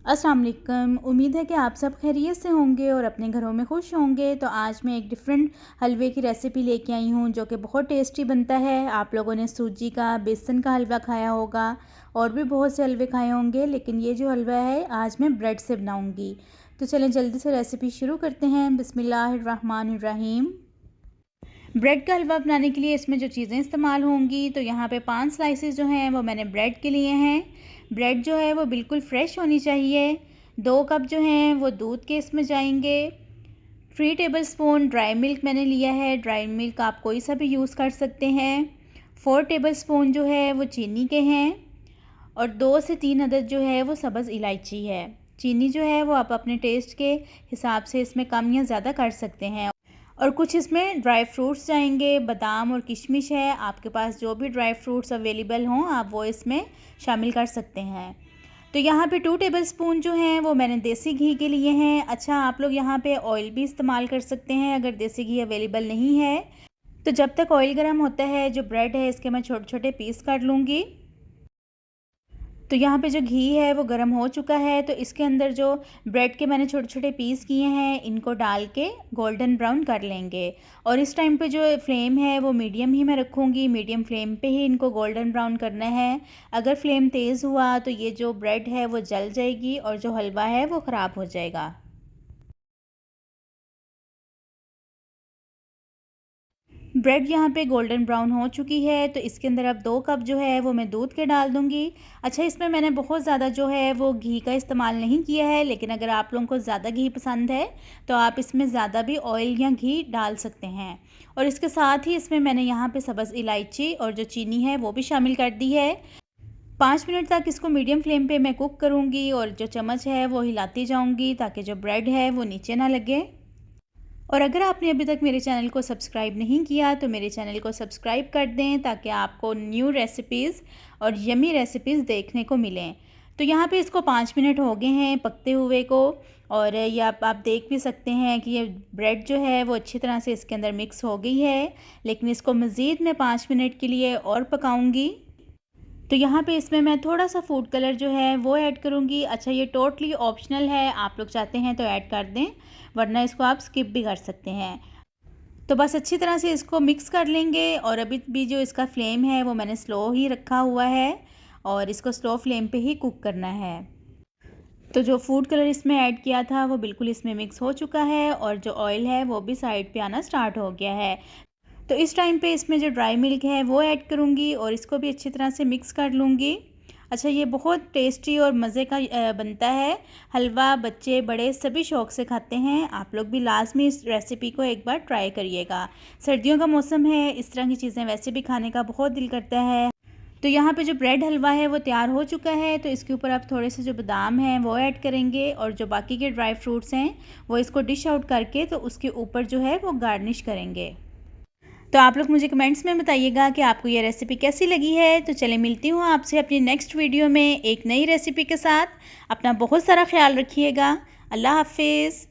अस्सलाम वालेकुम। उम्मीद है कि आप सब खैरियत से होंगे और अपने घरों में खुश होंगे। तो आज मैं एक डिफरेंट हलवे की रेसिपी लेके आई हूँ जो कि बहुत टेस्टी बनता है। आप लोगों ने सूजी का, बेसन का हलवा खाया होगा और भी बहुत से हलवे खाए होंगे, लेकिन ये जो हलवा है आज मैं ब्रेड से बनाऊँगी। तो चलें जल्दी से रेसिपी शुरू करते हैं। बिस्मिल्लाहिर्रहमानिर्रहीम। ब्रेड का हलवा बनाने के लिए इसमें जो चीज़ें इस्तेमाल होंगी, तो यहाँ पे 5 स्लाइसेस जो हैं वो मैंने ब्रेड के लिए हैं। ब्रेड जो है वो बिल्कुल फ्रेश होनी चाहिए। 2 कप जो हैं वो दूध के इसमें जाएंगे। 3 टेबलस्पून ड्राई मिल्क मैंने लिया है। ड्राई मिल्क आप कोई सा भी यूज़ कर सकते हैं। 4 टेबलस्पून जो है वो चीनी के हैं और 2 से 3 अदद जो है वो सब्ज़ इलायची है। चीनी जो है वो आप अपने टेस्ट के हिसाब से इसमें कम या ज़्यादा कर सकते हैं। और कुछ इसमें ड्राई फ्रूट्स जाएंगे, बादाम और किशमिश है। आपके पास जो भी ड्राई फ्रूट्स अवेलेबल हों आप वो इसमें शामिल कर सकते हैं। तो यहाँ पे 2 टेबलस्पून जो हैं वो मैंने देसी घी के लिए हैं। अच्छा, आप लोग यहाँ पे ऑयल भी इस्तेमाल कर सकते हैं अगर देसी घी अवेलेबल नहीं है। तो जब तक ऑयल गर्म होता है, जो ब्रेड है इसके मैं छोटे छोटे पीस कर लूँगी। तो यहाँ पे जो घी है वो गर्म हो चुका है, तो इसके अंदर जो ब्रेड के मैंने छोटे छोटे पीस किए हैं इनको डाल के गोल्डन ब्राउन कर लेंगे। और इस टाइम पे जो फ्लेम है वो मीडियम ही मैं रखूँगी। मीडियम फ्लेम पे ही इनको गोल्डन ब्राउन करना है। अगर फ्लेम तेज़ हुआ तो ये जो ब्रेड है वो जल जाएगी और जो हलवा है वो ख़राब हो जाएगा। ब्रेड यहाँ पे गोल्डन ब्राउन हो चुकी है, तो इसके अंदर अब 2 कप जो है वो मैं दूध के डाल दूँगी। अच्छा, इसमें मैंने बहुत ज़्यादा जो है वो घी का इस्तेमाल नहीं किया है, लेकिन अगर आप लोगों को ज़्यादा घी पसंद है तो आप इसमें ज़्यादा भी ऑयल या घी डाल सकते हैं। और इसके साथ ही इसमें मैंने यहाँ पे सब्ज़ इलायची और जो चीनी है वो भी शामिल कर दी है। 5 मिनट तक इसको मीडियम फ्लेम पे मैं कुक करूँगी और जो चम्मच है वो हिलाती जाऊँगी ताकि जो ब्रेड है वो नीचे ना लगे। और अगर आपने अभी तक मेरे चैनल को सब्सक्राइब नहीं किया तो मेरे चैनल को सब्सक्राइब कर दें ताकि आपको न्यू रेसिपीज़ और यमी रेसिपीज़ देखने को मिलें। तो यहाँ पे इसको 5 मिनट हो गए हैं पकते हुए को, और ये आप देख भी सकते हैं कि ये ब्रेड जो है वो अच्छी तरह से इसके अंदर मिक्स हो गई है। लेकिन इसको मज़ीद मैं 5 मिनट के लिए और पकाऊंगी। तो यहाँ पे इसमें मैं थोड़ा सा फूड कलर जो है वो ऐड करूँगी। अच्छा, ये टोटली ऑप्शनल है, आप लोग चाहते हैं तो ऐड कर दें, वरना इसको आप स्किप भी कर सकते हैं। तो बस अच्छी तरह से इसको मिक्स कर लेंगे। और अभी भी जो इसका फ्लेम है वो मैंने स्लो ही रखा हुआ है और इसको स्लो फ्लेम पे ही कुक करना है। तो जो फूड कलर इसमें ऐड किया था वो बिल्कुल इसमें मिक्स हो चुका है और जो ऑयल है वो भी साइड पे आना स्टार्ट हो गया है। तो इस टाइम पे इसमें जो ड्राई मिल्क है वो ऐड करूँगी और इसको भी अच्छी तरह से मिक्स कर लूँगी। अच्छा, ये बहुत टेस्टी और मज़े का बनता है हलवा। बच्चे बड़े सभी शौक़ से खाते हैं। आप लोग भी लाजमी इस रेसिपी को एक बार ट्राई करिएगा। सर्दियों का मौसम है, इस तरह की चीज़ें वैसे भी खाने का बहुत दिल करता है। तो यहाँ पे जो ब्रेड हलवा है वो तैयार हो चुका है, तो इसके ऊपर आप थोड़े से जो बादाम हैं वो ऐड करेंगे और जो बाकी के ड्राई फ्रूट्स हैं वो इसको डिश आउट करके तो उसके ऊपर जो है वो गार्निश करेंगे। तो आप लोग मुझे कमेंट्स में बताइएगा कि आपको ये रेसिपी कैसी लगी है। तो चले मिलती हूँ आपसे अपनी नेक्स्ट वीडियो में एक नई रेसिपी के साथ। अपना बहुत सारा ख्याल रखिएगा। अल्लाह हाफिज़।